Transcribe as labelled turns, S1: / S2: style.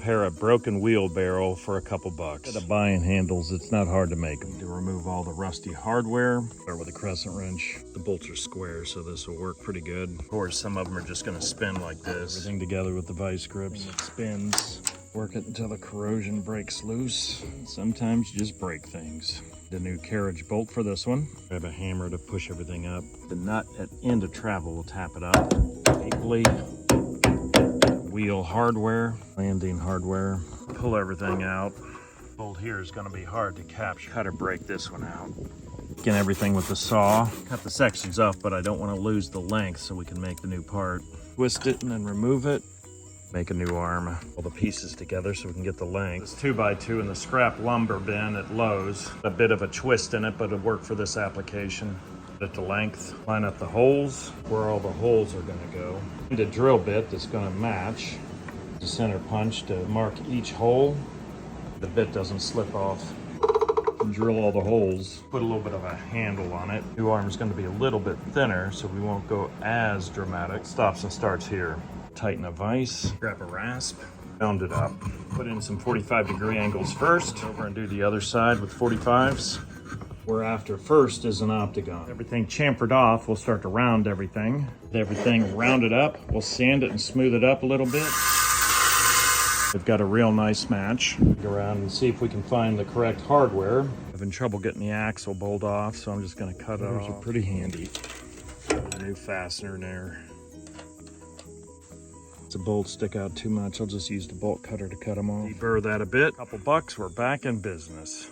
S1: repair a broken wheelbarrow for a couple bucks. Instead of buying handles, it's not hard to make them. To remove all the rusty hardware, start with a crescent wrench. The bolts are square, so this will work pretty good. Of course, some of them are just gonna spin like this. Everything together with the vice grips. It spins. Work it until the corrosion breaks loose. Sometimes you just break things. The new carriage bolt for this one. Grab a hammer to push everything up. The nut at end of travel will tap it up equally. Wheel hardware, landing hardware. Pull everything out. Bolt here is going to be hard to capture. How to break this one out. Get everything with the saw. Cut the sections off, but I don't want to lose the length so we can make the new part. Twist it and then remove it. Make a new arm. All the pieces together so we can get the length. It's 2x2 in the scrap lumber bin at Lowe's. A bit of a twist in it, but it'll work for this application. At the length, line up the holes where all the holes are gonna go. And a drill bit that's gonna match the center punch to mark each hole. The bit doesn't slip off. And drill all the holes. Put a little bit of a handle on it. New arm is gonna be a little bit thinner so we won't go as dramatic. Stops and starts here. Tighten a vise, grab a rasp, round it up. Put in some 45-degree angles first. Over and do the other side with 45s. We're after first is an octagon. Everything chamfered off, we'll start to round everything. With everything rounded up, we'll sand it and smooth it up a little bit. We've got a real nice match. Go around and see if we can find the correct hardware. Having trouble getting the axle bolt off, so I'm just gonna cut it off. Those are pretty handy. A new fastener in there. If the bolts stick out too much, I'll just use the bolt cutter to cut them off. Deburr that a bit. Couple bucks, we're back in business.